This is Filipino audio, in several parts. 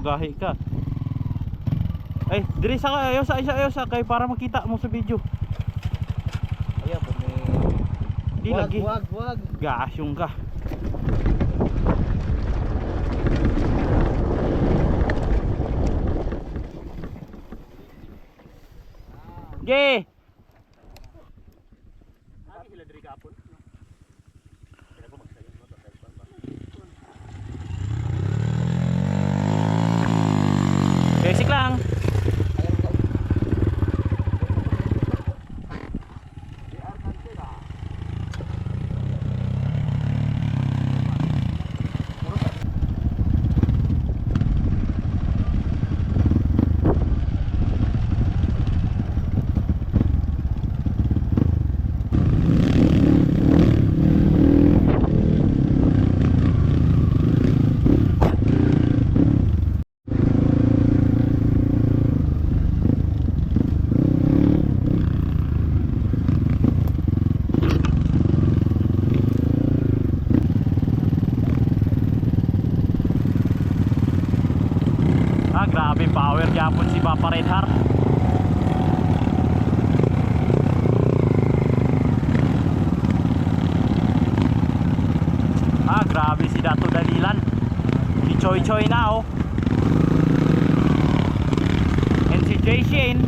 gahi ka. Ay, diri sa ayo sa kay para makita mo sa video. Ayan po may... Di lagi. Wag. Gasyong ka. Ge. Basic lang. Grabe power yapon si Papa Redheart. Grabe si Dato Dalilan. Si Choy Choy na oh. And si Jay Shane.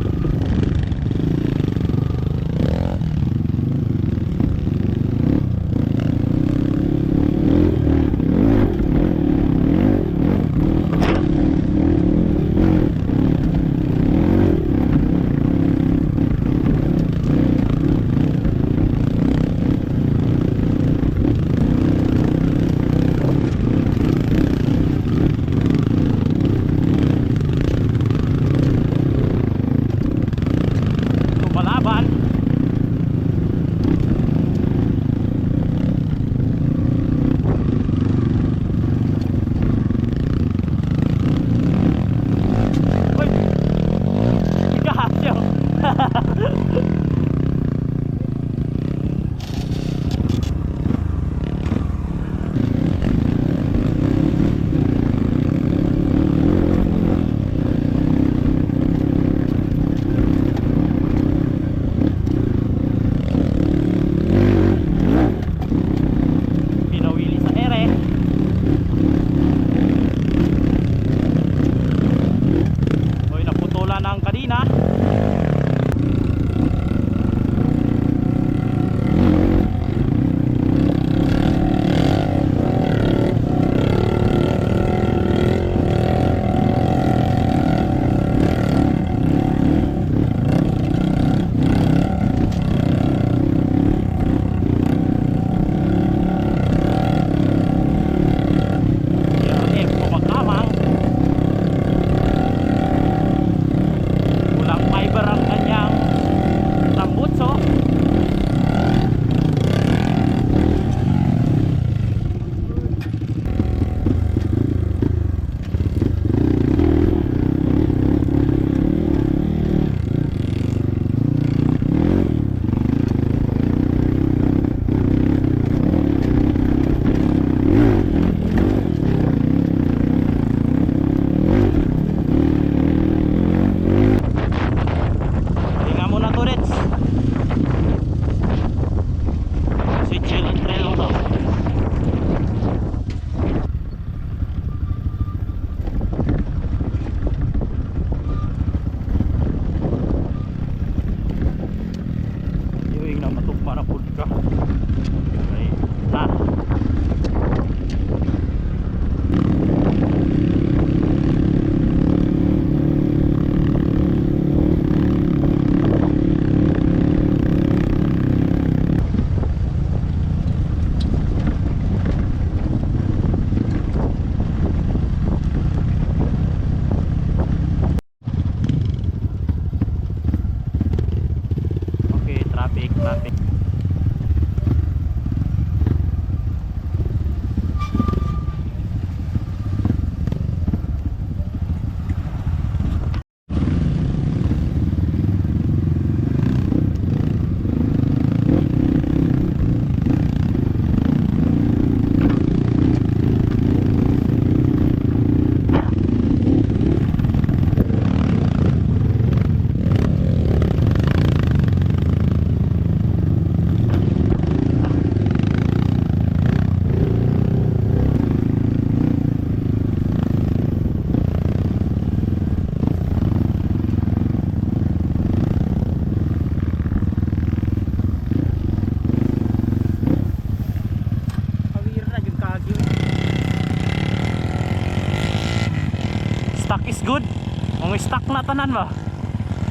stuck na tanan ba?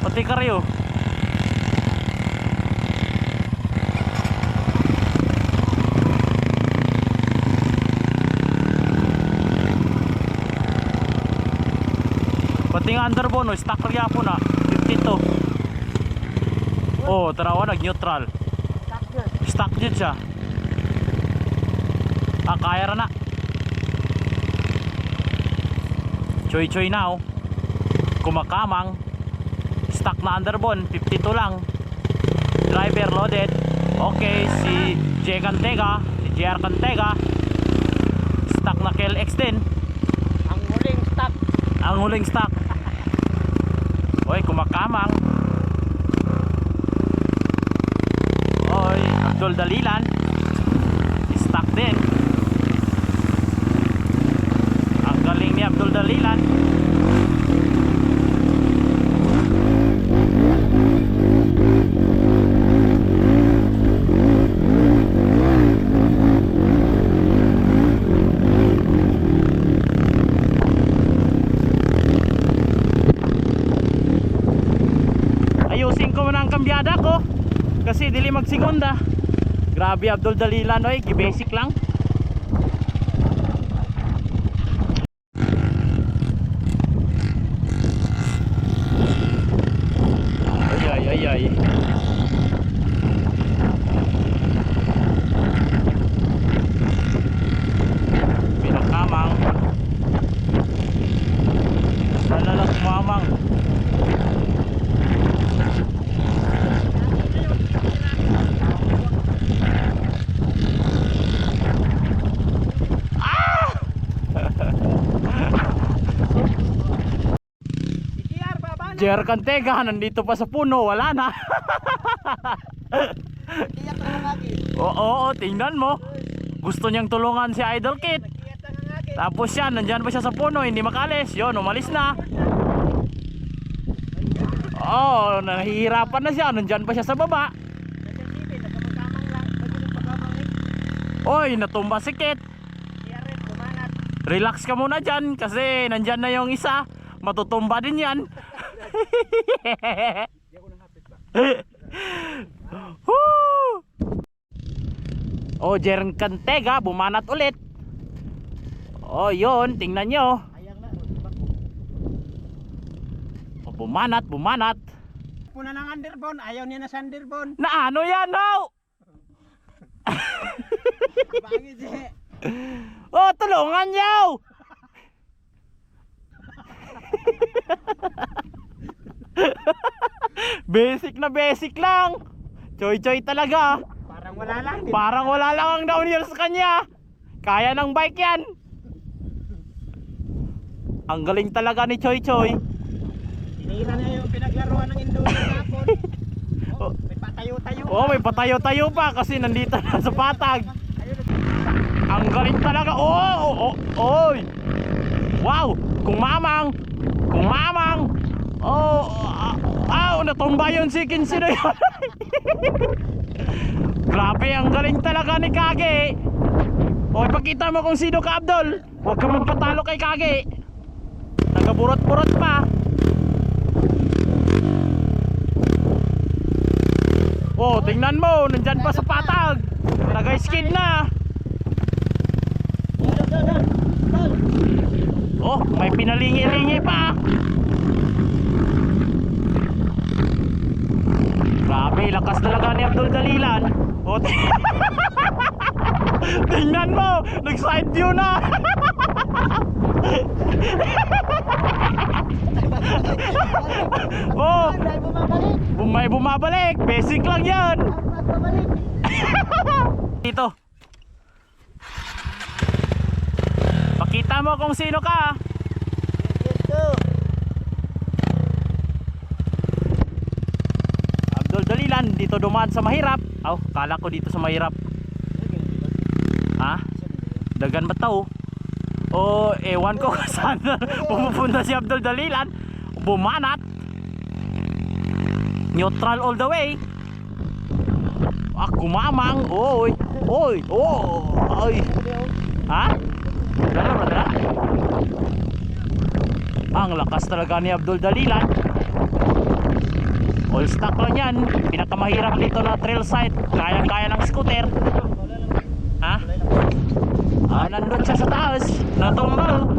Pati karyo. Pati nga underbone, stuck kaya po na 52. Oh, tarawa nag-neutral. Stuck dyan siya. Ah, kaya ra na. Choy-choy na oh. Kumakamang. Stuck na underbone, 52 lang. Driver loaded. Okay, si J Cantega, si JR Cantega. Stuck na KLX din. Ang huling stop. Ang huling stuck. Oy, kumakamang. Oy, Abdul Dalilan. Stuck din. Ang galing ni Abdul Dalilan. Ayusin ko muna ang kambyada ko kasi dili magsegunda. Grabe Abdul Dalilan, oy, basic lang. Ay ay ay ay. Pinakamang. Sana lang kumamang. JR Cantega nandito pa sa puno, wala na. Oo, tingnan mo. Gusto niyang tulungan si Idol Kit. Tapos siya, nandyan pa siya sa puno, hindi makalis. Yun, umalis na. Oo, nahihirapan na siya, nandyan pa siya sa baba. Oy, natumba si Kit. Relax ka muna dyan kasi nandyan na yung isa. Matutumba din yan. Oh, JR Cantega bumanat ulit. Oh, yun, tingnan nyo. Oh, bumanat. Puna ng underbone, ayaw niya na sa underbone. Na ano yan, no? Bangin siya. Oh, tulungan nyo. Basic na basic lang. Choy-choy talaga. Parang wala lang. Parang wala lang ang downhill sa kanya. Kaya ng bike yan. Ang galing talaga ni Choy-choy. Tinira na yung pinaglaruan ng enduro hapon. Oh, may patayo-tayo. Oh, may patayo-tayo pa kasi nandito na sa patag. Ang galing talaga. Oh. Oy. Wow, kumamang. Oh, natumba yun si Kinsino yun. Grabe, ang galing talaga ni Kage. O, ipakita mo kung sino ka, Abdul. Huwag ka magpatalo kay Kage. Nagaburot-burot pa. Oh, tingnan mo, nandyan pa sa patag. Nag-skid na. Oh, may pinalingi-lingi pa. Grabe, lakas talaga ni Abdul Dalilan. Oh, tingnan mo, nag-side view na. Oh, may bumabalik. Basic lang yan. Dito. Pakita mo kung sino ka. Abdul Dalilan, dito dumaan sa mahirap. Aw, kala ko dito sa mahirap. Ha? Dagan ba tao? O, ewan ko kung saan pumupunta si Abdul Dalilan. Bumanat. Neutral all the way. Ah, kumamang. Oy. Ha? Dala. Ang lakas talaga ni Abdul Dalilan. All stock lang yan. Pinakamahirap dito na trail side. Kaya-kaya ng scooter. Ha? Nandun siya sa taas. Natumbal.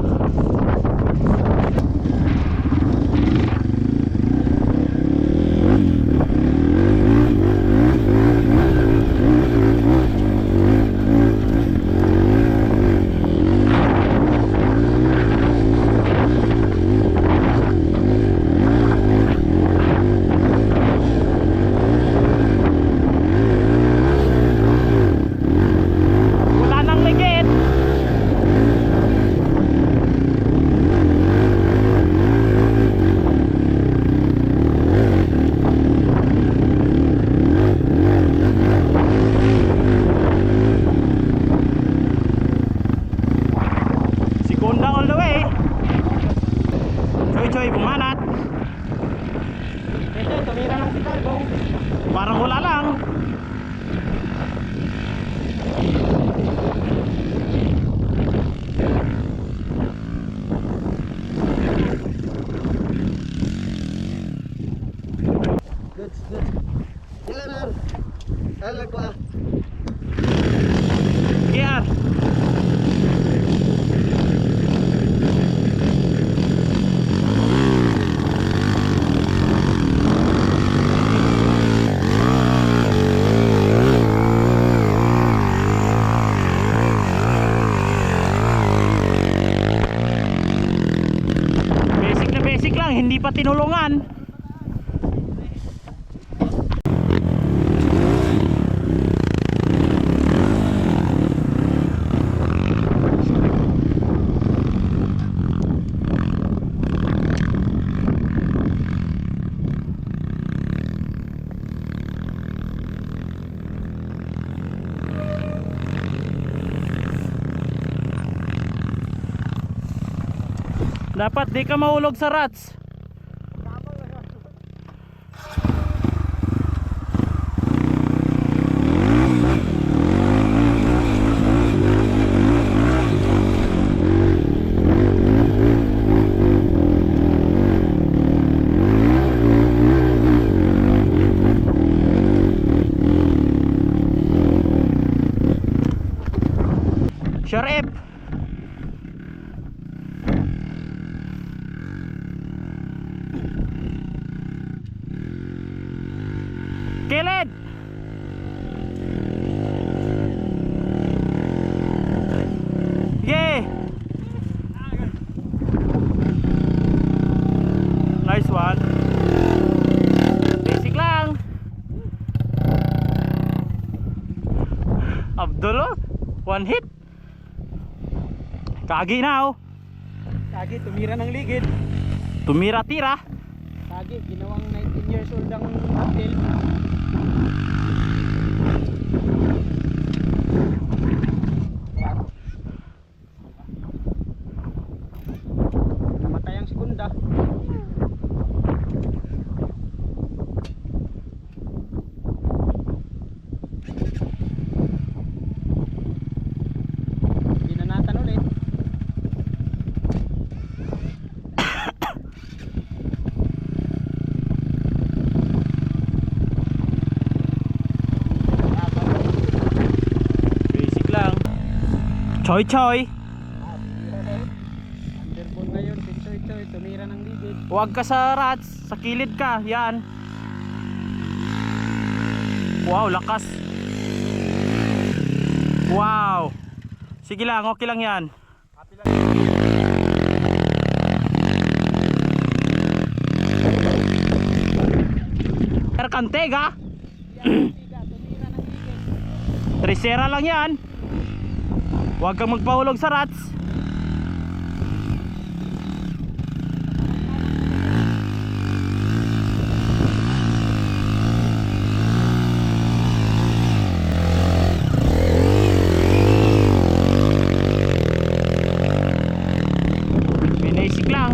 Wala nang ligid. Segunda all the way. Choy bumanat. Ito, tumira ng Chicago. Parang wala lang. Good. Ilan alag pa. Gear. Basic lang, hindi pa tinulungan. Dapat di ka mahulog sa rats. Sure F. Kilid. Yeah. Nice one. Basic lang. Abdul, one hit. Kagi na oh. Kagi, tumira ng ligid. Tumira-tira. Kagi, ginawang 19 years old ang Abdel. Namatay ang segunda. Binanatan ulit. Basic lang. Choy. Underbone ngayon, si Choy, tumira ng ligid. Huwag ka sa rats, sa kilid ka, yan. Wow, lakas. Wow. Sige lang, okay lang yan. Kantega. Tresera lang yan. Huwag kang magpahulog sa rats. Basic lang.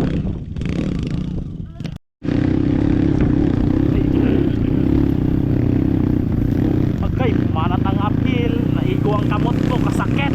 Okay, manat ang uphill. Naigo ang kamot ko, kasakit.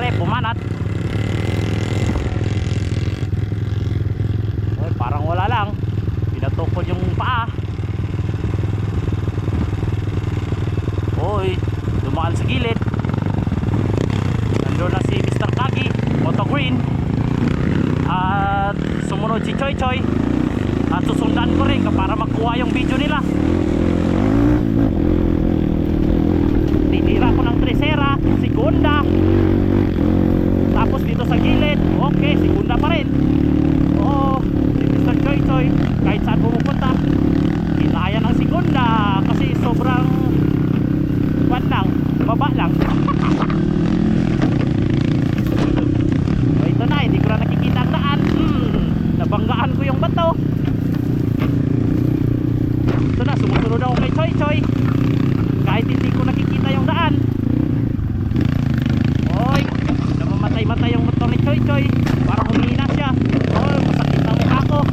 nangyari, pumanat. Oy, parang wala lang. Pinatukod yung paa. Oy, dumaan sa gilid. Nandun na si Mr. Kagi, Moto Green. At sumunod si Choy Choy. At susundan ko rin para makuha yung video nila. Tinira ko ng Tresera, Segunda. Tapos dito sa gilid, okay, Segunda pa rin. Oo, si Mr. Choy Choy, kahit saan pumupunta, kinaya ng Segunda. Kasi sobrang lang, baba lang. O, ito na, hindi ko na nakikita ang daan. Nabanggaan ko yung bato. Ito na, sumusunod ako kay Choy Choy kahit hindi ko nakikita yung daan. Oy, namamatay-matay yung motor ni Choy Choy. Parang humina siya. Oy, masakit ang mukha ko.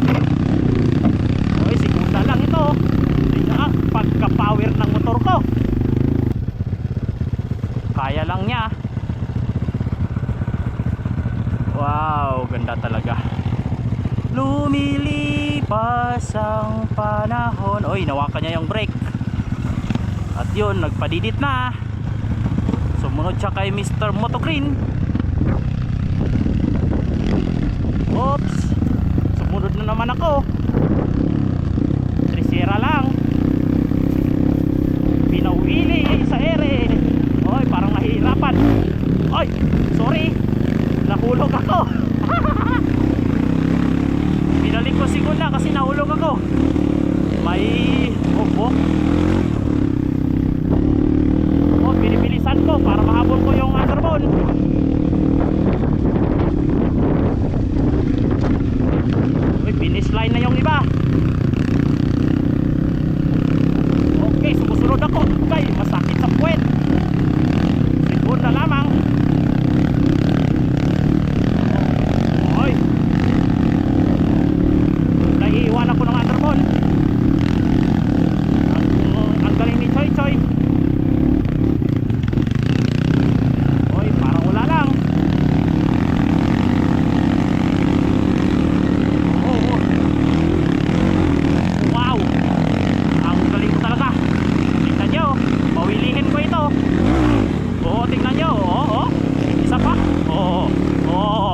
Oy, Segunda lang ito. Ito ang pagka-power ng motor ko. Kaya lang niya. Wow, ganda talaga. Lumilipas ang panahon. Oy, nawakan niya yung brake. At yun, nagpadidit na. Sumunod siya kay Mr. Moto Green. Oops, sumunod na naman ako. Tresera lang. Pinawili sa ere. Oy, parang nahihirapan. Oy, sorry. Nahulog ako. Binalik ko Segunda kasi nahulog ako. May opo. Oh, pinibilisan ko para mahabol ko yung underbone. Oy, finish line na yung iba. Okay, sumusunod ako. Okay, masakit sa puwet. Segunda lamang. Oy, naiiwan ako ng underbone. Ang galing ni Choy Choy. Oy, parang wala lang. Oh. Wow, ang galing ko talaga. Tingnan nyo, pawilihin ko ito. Oo, tingnan nyo. Oo, isa pa. Oo,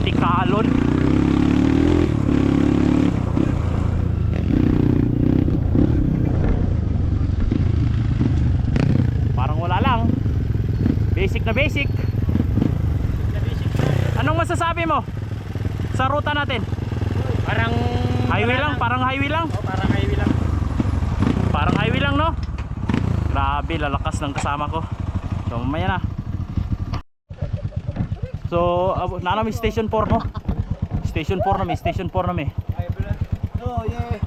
tikalon. Parang wala lang. Basic na basic. Anong masasabi mo sa ruta natin? Parang Highway lang, parang highway lang. Oh, parang highway lang. Parang highway lang, no? Grabe, lalakas ng kasama ko. So, mamaya na. So, nanami station 4, no? Station 4 na mi, station 4 na mi. Oh, yeah.